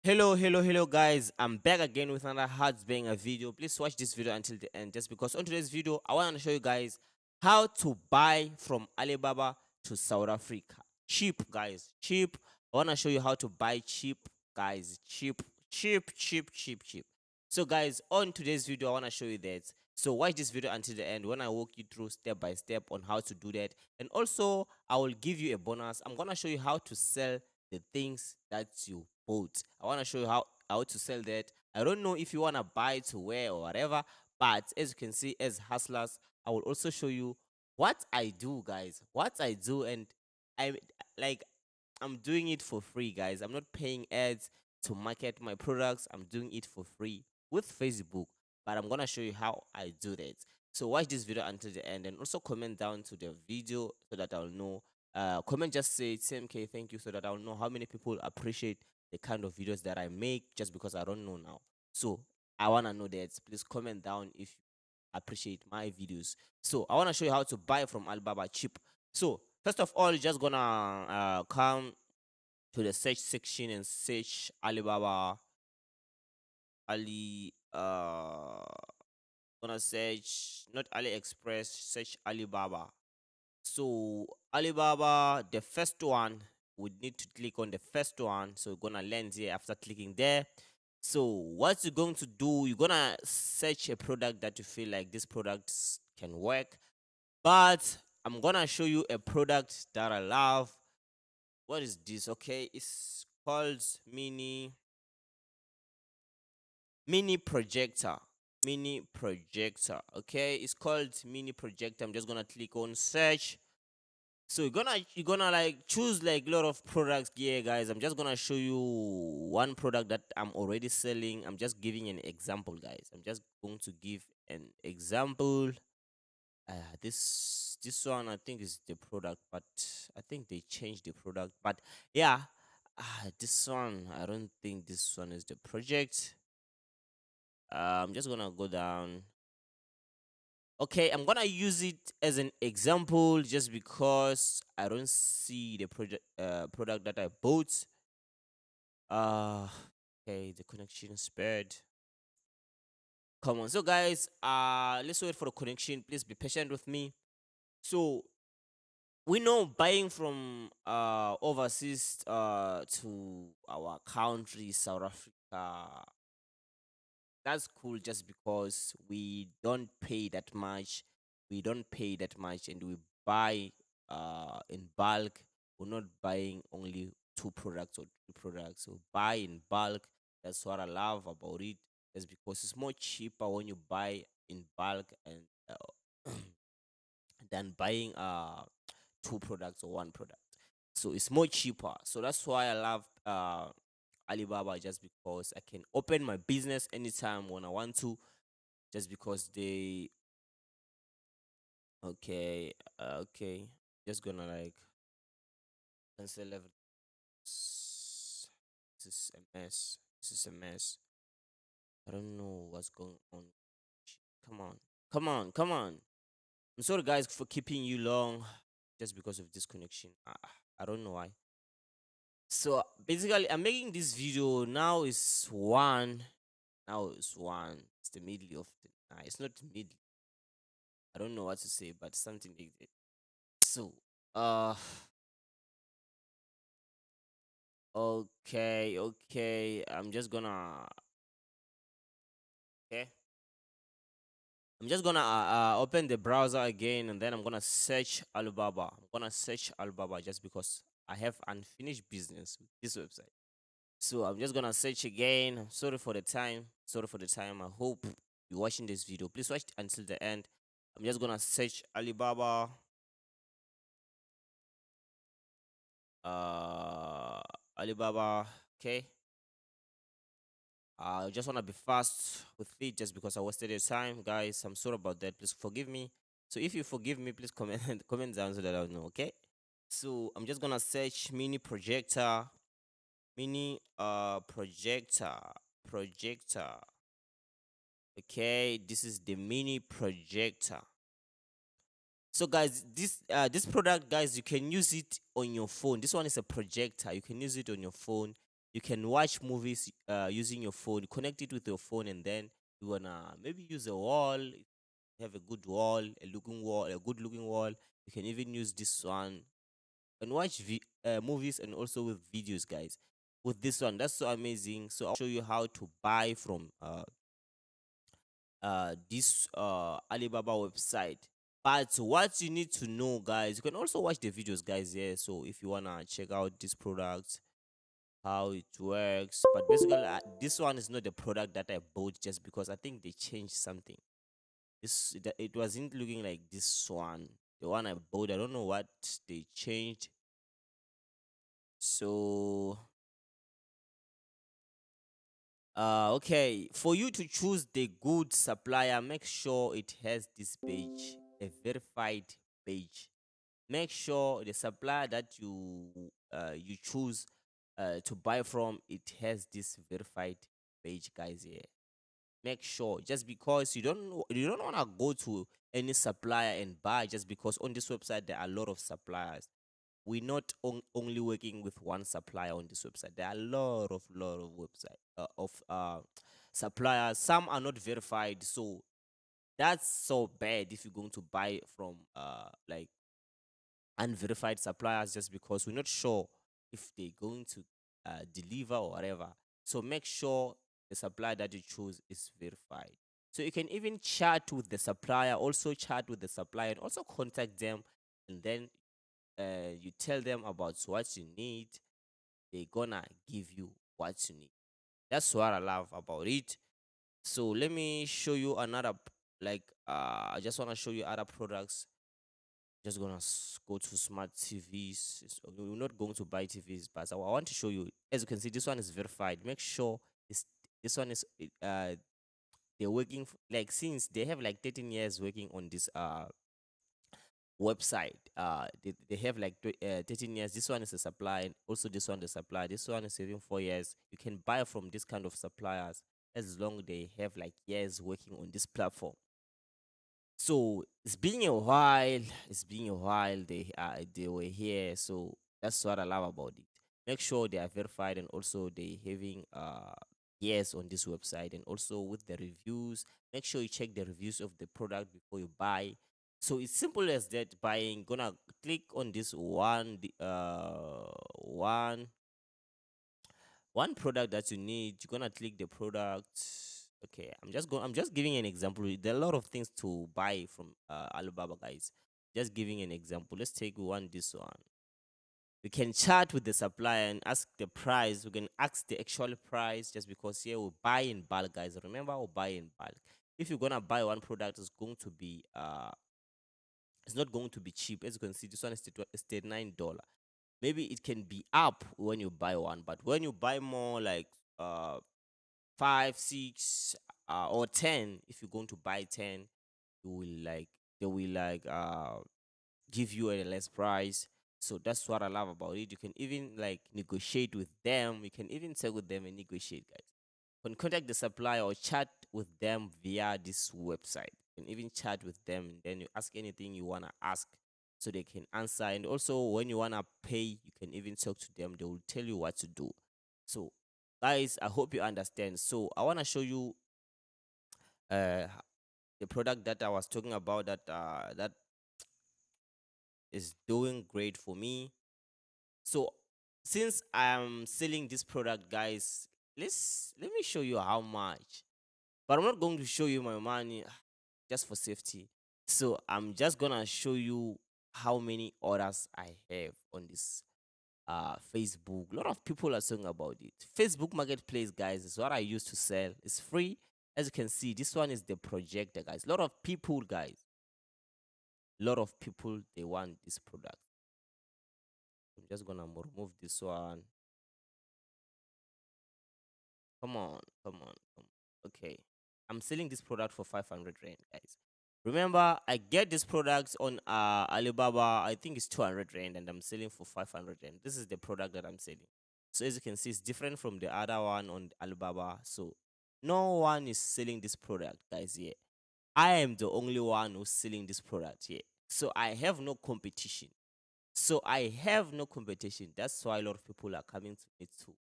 Hello guys, I'm back again with another hard banger video. Please watch this video until the end, just because on today's video I want to show you guys how to buy from Alibaba to South Africa. Cheap, guys, cheap. I want to show you how to buy cheap, guys. Cheap. So guys, on today's video I want to show you that. So watch this video until the end when I walk you through step by step on how to do that. And also I will give you a bonus. I'm going to show you how to sell the things that you bought. I want to show you how to sell that. I don't know if you want to buy to wear or whatever, but as you can see, as hustlers, I will also show you what I do, guys. What I do, and I like I'm doing it for free, guys. I'm not paying ads to market my products. I'm doing it for free with Facebook, but I'm gonna show you how I do that. So watch this video until the end, and also comment down to the video so that I'll know. Comment just say TMK thank you so that I'll know how many people appreciate the kind of videos that I make, just because I don't know now. So I wanna know that. Please comment down if you appreciate my videos. So I wanna show you how to buy from Alibaba cheap. So first of all, you're just gonna come to the search section and search Alibaba. Ali Gonna search not AliExpress, search Alibaba. So Alibaba, the first one, we need to click on the first one. So we're gonna land here after clicking there. So what you're going to do, you're gonna search a product that you feel like this product can work. But I'm gonna show you a product that I love. What is this? Okay, it's called mini projector. Mini projector. Okay, it's called mini projector. I'm just gonna click on search. So you're gonna like choose like a lot of products here, guys. I'm just gonna show you one product that I'm already selling. I'm just giving an example, guys. I'm just going to give an example. This one I think is the product, but I think they changed the product. But yeah, this one I don't think this one is the project. I'm just gonna go down. Okay, I'm gonna use it as an example just because I don't see the product that I bought. Uh okay, the connection spared. Come on. So guys, let's wait for the connection. Please be patient with me. So we know buying from overseas to our country, South Africa, that's cool just because we don't pay that much. We don't pay that much, and we buy in bulk. We're not buying only two products or three products. So buy in bulk. That's what I love about it. That's because it's more cheaper when you buy in bulk and than buying two products or one product. So it's more cheaper. So that's why I love Alibaba, just because I can open my business anytime when I want to, just because they okay, just gonna like cancel level. This is a mess. This is a mess. I don't know what's going on. Come on, come on. I'm sorry guys for keeping you long, just because of this connection. I don't know why. So basically I'm making this video now. Is one Now it's one. It's the middle of the night. It's not the middle. I don't know what to say, but something like that. So, uh, okay. Okay. I'm just gonna open the browser again, and then I'm gonna search Alibaba. I'm gonna search Alibaba just because I have unfinished business with this website. So I'm just gonna search again. I'm sorry for the time. Sorry for the time. I hope you're watching this video. Please watch until the end. I'm just gonna search Alibaba. Uh, Alibaba. Okay. I just want to be fast with it just because I wasted your time, guys. I'm sorry about that. Please forgive me. So if you forgive me, please comment comment down so that I'll know. Okay. So I'm just gonna search mini projector, mini projector. Okay, this is the mini projector. So guys, this product, guys, you can use it on your phone. This one is a projector. You can use it on your phone. You can watch movies using your phone. Connect it with your phone, and then you wanna maybe use a wall. Have a good wall, a looking wall, a good looking wall. You can even use this one and watch movies and also with videos, guys. With this one, that's so amazing. So I'll show you how to buy from this Alibaba website. But what you need to know, guys, you can also watch the videos, guys. Yeah. So if you wanna check out this product, how it works, but basically, this one is not the product that I bought just because I think they changed something. It wasn't looking like this one. The one I bought, I don't know what they changed. So okay, for you to choose the good supplier, make sure it has this page, a verified page. Make sure the supplier that you choose to buy from, it has this verified page, guys. Here, make sure, just because you don't want to go to any supplier and buy, just because on this website there are a lot of suppliers. We're not only working with one supplier on this website. There are a lot of website of suppliers. Some are not verified, so that's so bad if you're going to buy from like unverified suppliers, just because we're not sure if they're going to deliver or whatever. So make sure the supplier that you choose is verified. So you can even chat with the supplier, also chat with the supplier, and also contact them, and then you tell them about what you need. They're gonna give you what you need. That's what I love about it. So let me show you another I just want to show you other products. Just gonna go to smart TVs. We're not going to buy TVs, but I want to show you. As you can see, this one is verified. Make sure this one is they're working like, since they have like 13 years working on this website. They have like 13 years. This one is a supply, and also this one the supply. This one is even 4 years. You can buy from this kind of suppliers as long they have like years working on this platform. So it's been a while. It's been a while. They were here. So that's what I love about it. Make sure they are verified, and also they having years on this website, and also with the reviews. Make sure you check the reviews of the product before you buy. So it's simple as that. Buying, gonna click on this one product that you need. You're gonna click the product. Okay, I'm just giving an example. There are a lot of things to buy from Alibaba, guys. Just giving an example. Let's take this one. We can chat with the supplier and ask the price. We can ask the actual price, just because here we buy in bulk, guys. Remember, we buy in bulk. If you're gonna buy one product, it's not going to be cheap. As you can see, this one is $39. Maybe it can be up when you buy one, but when you buy more, like uh 5, 6, or 10, if you're going to buy 10, you will like they will give you a less price. So that's what I love about it. You can even like negotiate with them. You can even talk with them and negotiate, guys. You can contact the supplier or chat with them via this website. You can even chat with them, and then you ask anything you wanna ask, so they can answer. And also, when you wanna pay, you can even talk to them. They will tell you what to do. So, guys, I hope you understand. So I wanna show you uh the product that I was talking about, that is doing great for me. So since I'm selling this product, guys, let me show you how much. But I'm not going to show you my money just for safety. So I'm just gonna show you how many orders I have on this Facebook. A lot of people are talking about it. Facebook Marketplace, guys, is what I use to sell. It's free. As you can see, this one is the projector, guys. A lot of people, guys, a lot of people, they want this product. I'm just gonna remove this one. Come on, come on, come on. Okay. I'm selling this product for 500 rand, guys. Remember, I get this product on Alibaba. I think it's 200 rand, and I'm selling for 500 rand. This is the product that I'm selling. So as you can see, it's different from the other one on Alibaba. So no one is selling this product, guys. Here, I am the only one who's selling this product here. So I have no competition. So I have no competition. That's why a lot of people are coming to me to